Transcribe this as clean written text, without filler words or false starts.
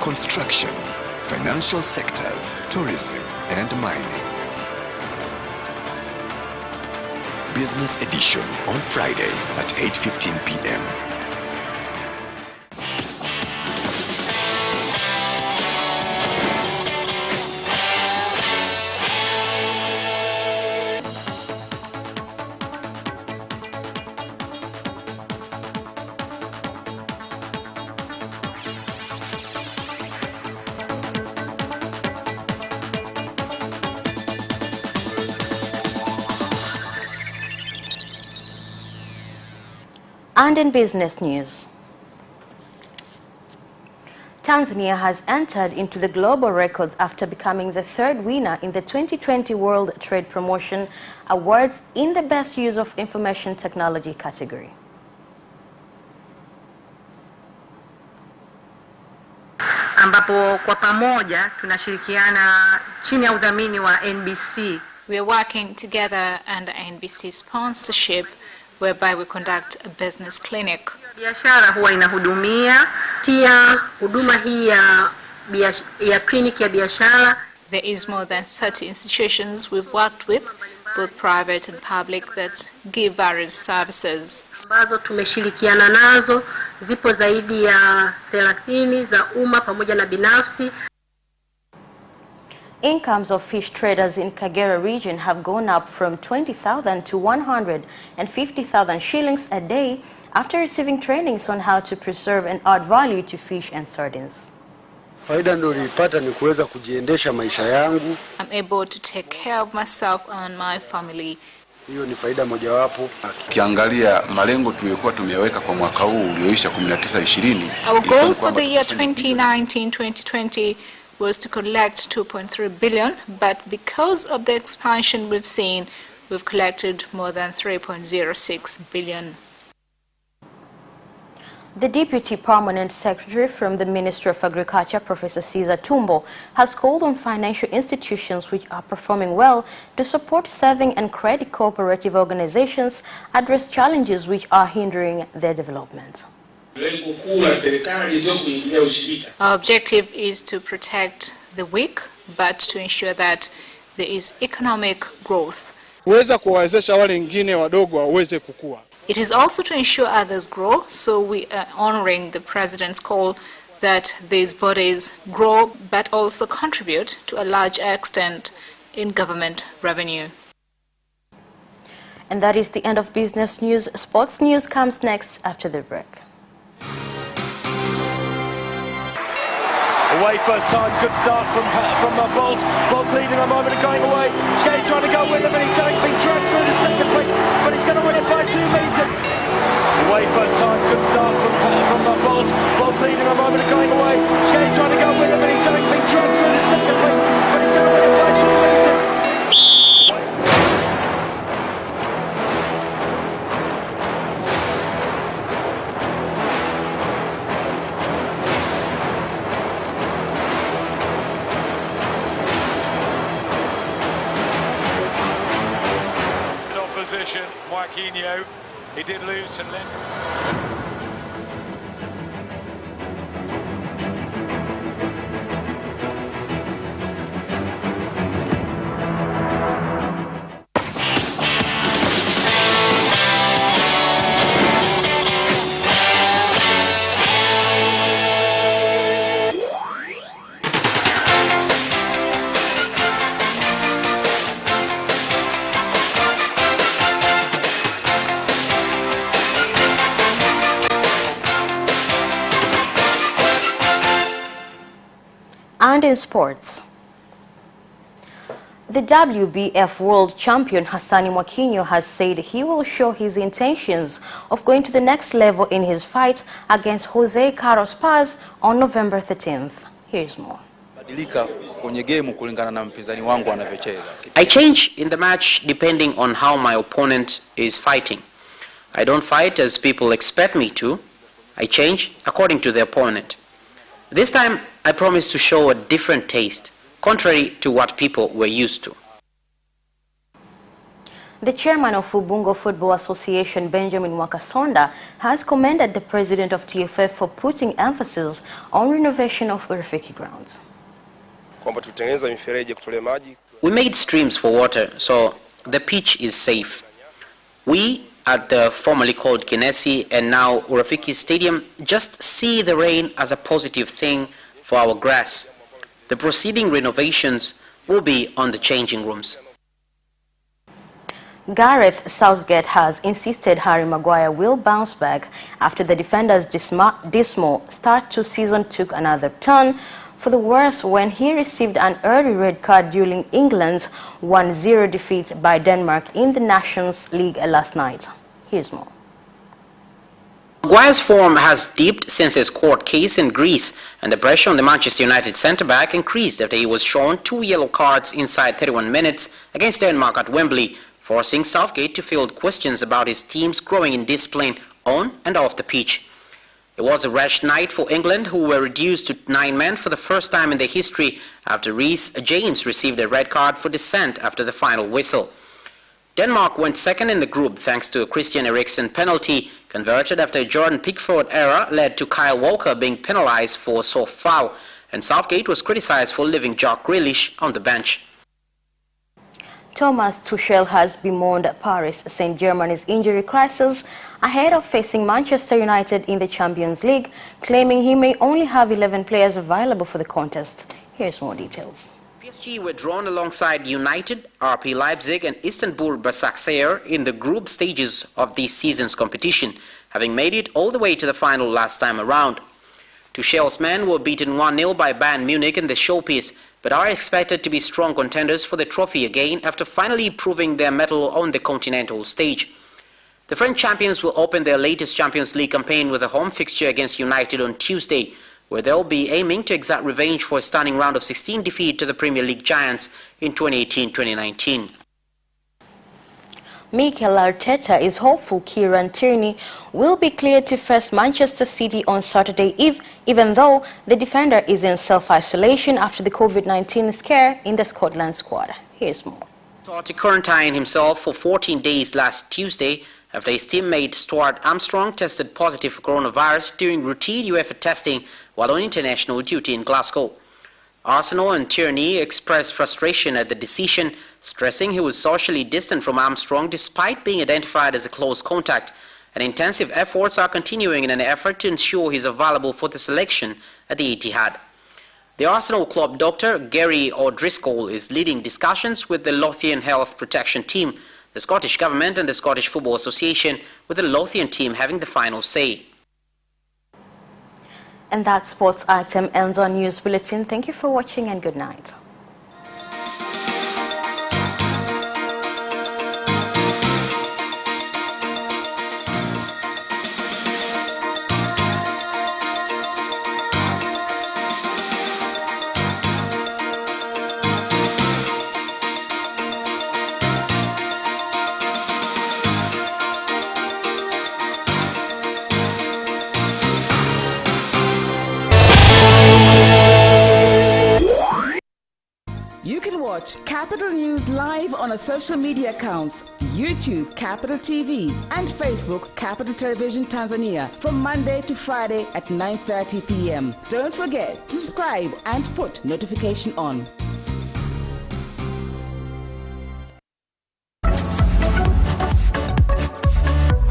construction, financial sectors, tourism, and mining. Business edition on Friday at 8:15 p.m. And in business news, Tanzania has entered into the global records after becoming the third winner in the 2020 World Trade Promotion Awards in the Best Use of Information Technology category. Ambapo kwa pamoja tunashirikiana chini ya udhamini wa NBC. We are working together under NBC sponsorship, whereby we conduct a business clinic. Biashara huwa inahudumia tia huduma hii ya clinic ya biashara. There is more than 30 institutions we've worked with, both private and public, that give various services. Ambazo tumeshirikiana nazo zipo zaidi ya 30 za umma pamoja na binafsi. Incomes of fish traders in Kagera region have gone up from 20,000 to 150,000 shillings a day after receiving trainings on how to preserve and add value to fish and sardines. Faida ndio nilipata ni kuweza kujiendesha maisha yangu. I'm able to take care of myself and my family. Hiyo ni faida mojawapo. Kiangalia malengo tuliyokuwa tumeweka kwa mwaka huu ulioisha 19-20. Our goal for the year 2019-2020 was to collect 2.3 billion, but because of the expansion we've seen, we've collected more than 3.06 billion. The Deputy Permanent Secretary from the Ministry of Agriculture, Professor Caesar Tumbo, has called on financial institutions which are performing well to support saving and credit cooperative organizations address challenges which are hindering their development. Our objective is to protect the weak, but to ensure that there is economic growth. It is also to ensure others grow, so we are honoring the President's call that these bodies grow but also contribute to a large extent in government revenue. And that is the end of business news. Sports news comes next after the break. Away first time, good start from Bolt. Bolt leading a moment and going away. Gay trying to go with him, and he's being dragged through to second place, but he's going to win it by 2 meters. Away first time, good start from Bolt. Bolt leading a moment and going away. Gay trying to go with him, and he's being dragged through to second place, but he's going to win it by 2 meters. Mwakinyo, he did lose to Lynn. And in sports, the WBF world champion Mwakinyo has said he will show his intentions of going to the next level in his fight against Jose Carlos Paz on November 13th. Here's more. I change in the match depending on how my opponent is fighting. I don't fight as people expect me to. I change according to the opponent. This time, I promise to show a different taste, contrary to what people were used to. The chairman of Ubungo Football Association, Benjamin Mwakasonda, has commended the president of TFF for putting emphasis on renovation of Urafiki grounds. We made streams for water, so the pitch is safe. We, at the formerly called Kinesi and now Urafiki Stadium, just see the rain as a positive thing for our grass. The proceeding renovations will be on the changing rooms. Gareth Southgate has insisted Harry Maguire will bounce back after the defender's dismal start to season took another turn for the worse when he received an early red card during England's 1-0 defeat by Denmark in the Nations League last night. Here's more. Maguire's form has dipped since his court case in Greece, and the pressure on the Manchester United centre-back increased after he was shown 2 yellow cards inside 31 minutes against Denmark at Wembley, forcing Southgate to field questions about his team's growing indiscipline on and off the pitch. It was a rash night for England, who were reduced to 9 men for the first time in their history after Reece James received a red card for dissent after the final whistle. Denmark went second in the group thanks to a Christian Eriksen penalty converted after a Jordan Pickford error led to Kyle Walker being penalized for a soft foul, and Southgate was criticized for leaving Jack Grealish on the bench. Thomas Tuchel has bemoaned Paris Saint-Germain's injury crisis ahead of facing Manchester United in the Champions League, claiming he may only have 11 players available for the contest. Here's more details. PSG were drawn alongside United, RB Leipzig and Istanbul Başakşehir in the group stages of this season's competition, having made it all the way to the final last time around. Tuchel's men were beaten 1-0 by Bayern Munich in the showpiece, but are expected to be strong contenders for the trophy again after finally proving their mettle on the continental stage. The French champions will open their latest Champions League campaign with a home fixture against United on Tuesday, where they'll be aiming to exact revenge for a stunning round of 16 defeat to the Premier League giants in 2018-2019. Mikel Arteta is hopeful Kieran Tierney will be cleared to face Manchester City on Saturday even though the defender is in self-isolation after the COVID-19 scare in the Scotland squad. Here's more. Thought to quarantine himself for 14 days last Tuesday after his teammate Stuart Armstrong tested positive for coronavirus during routine UEFA testing while on international duty in Glasgow. Arsenal and Tierney expressed frustration at the decision, stressing he was socially distant from Armstrong despite being identified as a close contact, and intensive efforts are continuing in an effort to ensure he is available for the selection at the Etihad. The Arsenal club doctor, Gary O'Driscoll, is leading discussions with the Lothian Health Protection Team, the Scottish Government and the Scottish Football Association, with the Lothian team having the final say. And that sports item ends our news bulletin. Thank you for watching and good night. You can watch Capital News live on our social media accounts, YouTube Capital TV and Facebook Capital Television Tanzania from Monday to Friday at 9:30 p.m. Don't forget to subscribe and put notification on.